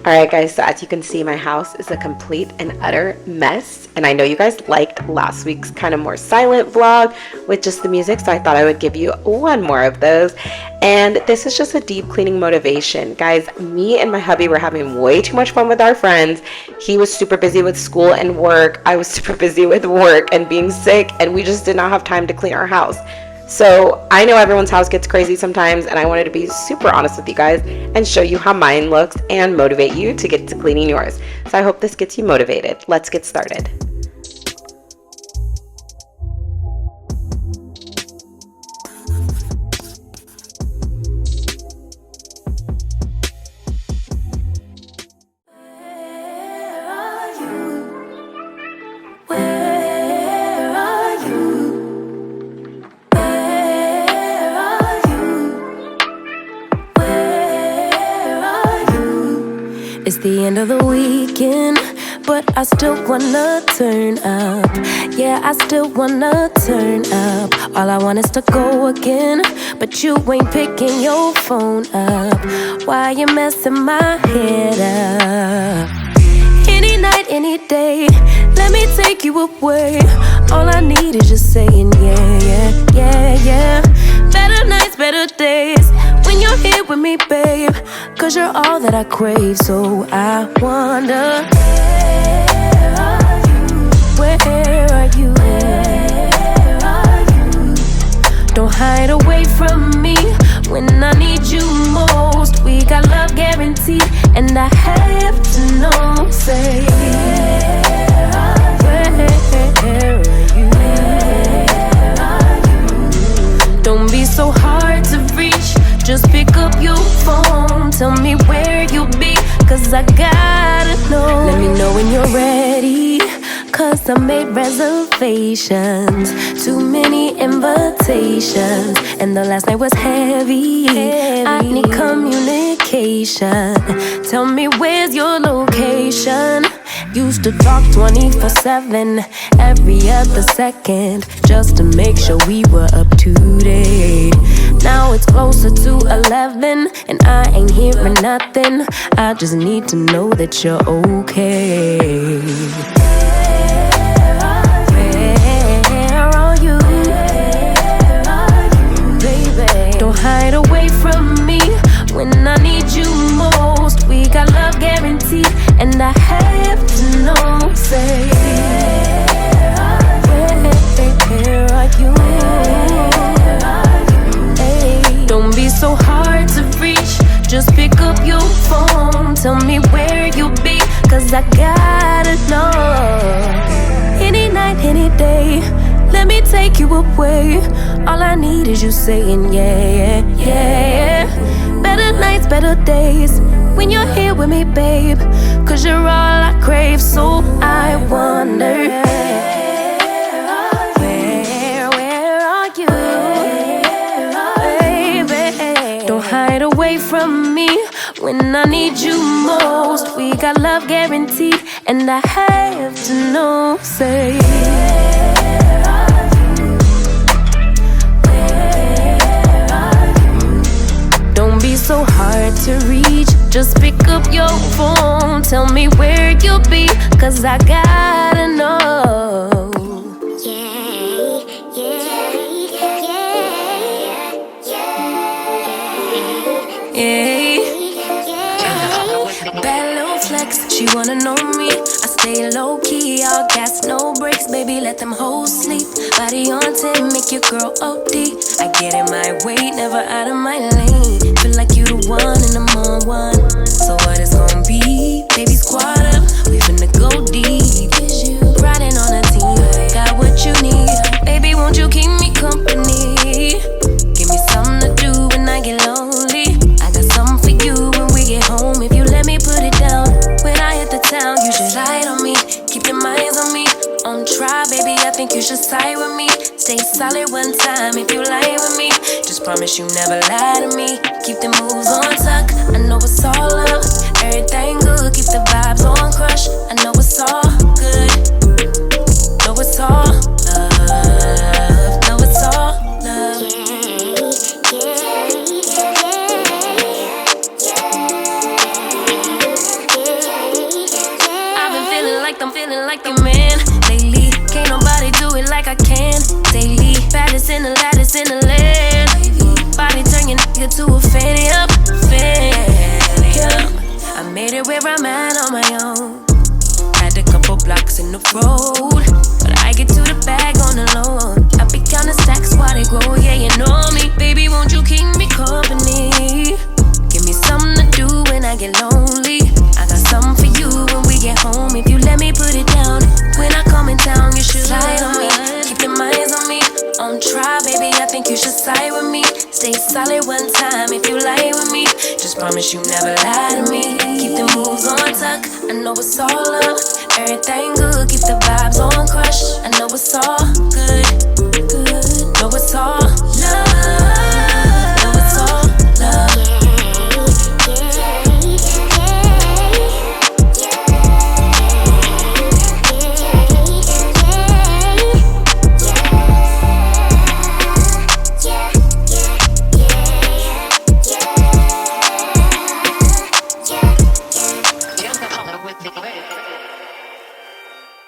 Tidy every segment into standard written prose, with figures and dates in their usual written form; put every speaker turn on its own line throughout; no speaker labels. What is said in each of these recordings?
Alright guys, so as you can see, my house is a complete and utter mess, and I know you guys liked last week's kind of more silent vlog with just the music, so I thought I would give you one more of those. And this is just a deep cleaning motivation. Guys, me and my hubby were having way too much fun with our friends. He was super busy with school and work. I was super busy with work and being sick, and we just did not have time to clean our house. So I know everyone's house gets crazy sometimes, and I wanted to be super honest with you guys and show you how mine looks and motivate you to get to cleaning yours. So I hope this gets you motivated. Let's get started.
It's the end of the weekend, but I still wanna turn up. Yeah, I still wanna turn up. All I want is to go again, but you ain't picking your phone up. Why you messing my head up? Any night, any day, let me take you away. All I need is just saying yeah, yeah, yeah, yeah. Better nights, better days, when you're here with me, babe. Cause you're all that I crave, so I wonder, where are you? Where are you? Don't hide away from me when I need you most. We got love guaranteed, and I have to know, say, where are you? Don't be so hard to reach, just pick up your phone. Tell me where you'll be, cause I gotta know. Let me know when you're ready, cause I made reservations. Too many invitations, and the last night was heavy. I need communication. Tell me where's your location. Used to talk 24/7, every other second, just to make sure we were up to date. Now it's closer to 11, and I ain't hearing nothing. I just need to know that you're okay. Where are you? Baby, don't hide away from me when I need you most. We got love guaranteed, and I have to know, say, where are you? Hey, don't be so hard to reach, just pick up your phone. Tell me where you'll be, cause I gotta know. Any night, any day, let me take you away. All I need is you saying yeah, yeah, yeah. Better nights, better days, when you're here with me, babe. Cause you're all I crave, so I wonder, where are you? Baby, don't hide away from me when I need you most. We got love guaranteed, and I have to know, say, don't be so hard to reach, just pick up your phone. Tell me where you'll be, cause I gotta know. Yeah, yeah, yeah, yeah. Bad little flex, she wanna know me. I stay low key, all gas, no brakes. Baby, let them hoes sleep. Body on 10, make your girl OD. I get in my way, never out of my lane. Feel like you the one and I'm on one. So what it's gonna be? Baby, squad up, we finna go deep. Riding on a team, got what you need. Baby, won't you keep me company? Give me something to do when I get lonely. I got something for you when we get home. If you let me put it down, when I hit the town, you should slide on me. Keep your minds on me. On try, baby, I think you should side with me. Stay solid one time if you lie with me. Just promise you never lie to me. Keep the moves on tuck, I know it's all love. Everything good, keep the vibes on crush. I know it's all good, know it's all love, know it's all love. Yeah, yeah, yeah, yeah, yeah. I'm feeling like the man lately. Can't nobody do it like I can daily. Baddest in the lattice in the land. Body turn your nigga to a fanny up, fanny up. I made it where I'm at on my own. Had a couple blocks in the road, but I get to the bag on the low. I be counting stacks while they grow, yeah, you know me. Baby, won't you keep me company? Give me something to do when I get lonely. I got something for you when we get home. If you let me put it down, when I come in town, you should slide on me. Keep your minds on me. On try, baby, I think you should side with me. Stay solid one time if you lie with me. Just promise you never lie to me. Keep the moves on tuck. I know it's all love. Everything good, keep the vibes on crush. I know it's all good, good. Know it's all love. Know it's all love.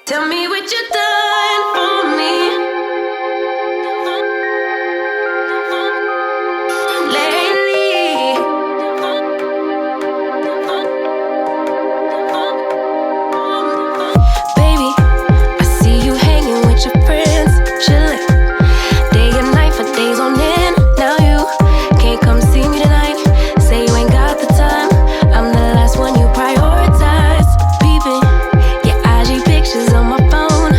Tell me what you done for me lately. Baby, I see you hanging with your friends, chillin'. Day and night for days on end. Now you can't come see me tonight. Say you ain't got the time. I'm the last one you prioritize. Peeping your IG pictures on my phone.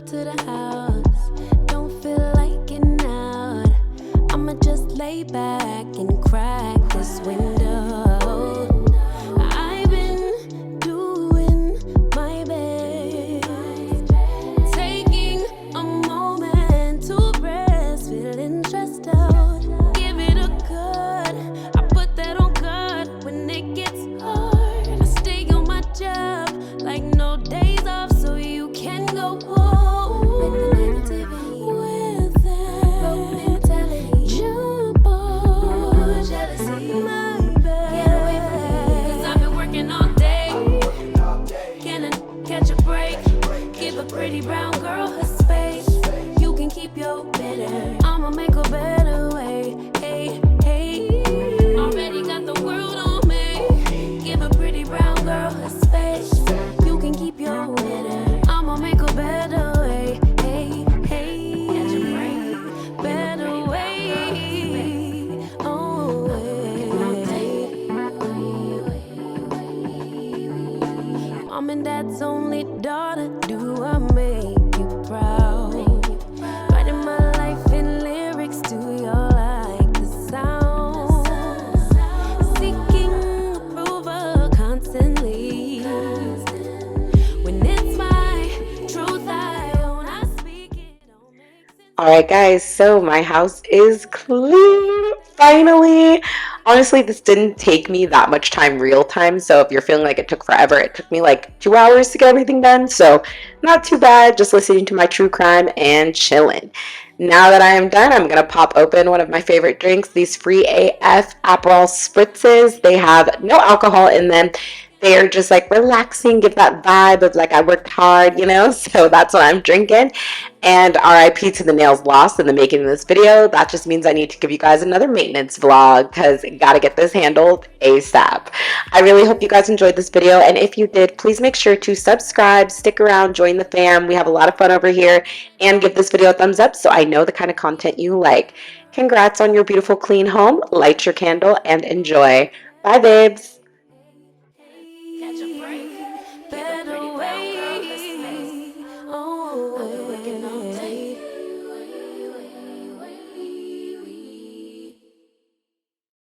to the house. Don't feel like getting out. I'ma just lay back and crack this window. I've been doing my best, taking a moment to rest, feeling stressed out. Give it a good, I put that on God when it gets hard. I stay on my job like no days off, so you can go home with the negativity, with that broke mentality. Jump on jealousy, my bad. Get away from me, 'cause I've been working all day. Can I catch a break? Give a pretty brown girl her space. You can keep your bitter, I'ma make a better way. Hey, hey, already got the world on me. Give a pretty brown girl her space. You can keep your bitter, I'ma make a better way. Hey, hey, catch a break, better way. Oh, Mom and Dad's only daughter, do I make you proud? Writing my life in lyrics, do you like the sound? Seeking approval constantly. When it's my truth, I own, I speak it. Don't make sense.
All right, guys, so my house is clean, finally. Honestly, this didn't take me that much time real time, so if you're feeling like it took forever, it took me like 2 hours to get everything done, so not too bad, just listening to my true crime and chilling. Now that I am done, I'm gonna pop open one of my favorite drinks, these Free AF Aperol Spritzes. They have no alcohol in them. They're just like relaxing, give that vibe of like I worked hard, you know? So that's what I'm drinking. And RIP to the nails lost in the making of this video. That just means I need to give you guys another maintenance vlog because gotta get this handled ASAP. I really hope you guys enjoyed this video. And if you did, please make sure to subscribe, stick around, join the fam. We have a lot of fun over here. And give this video a thumbs up so I know the kind of content you like. Congrats on your beautiful clean home. Light your candle and enjoy. Bye, babes.
Catch a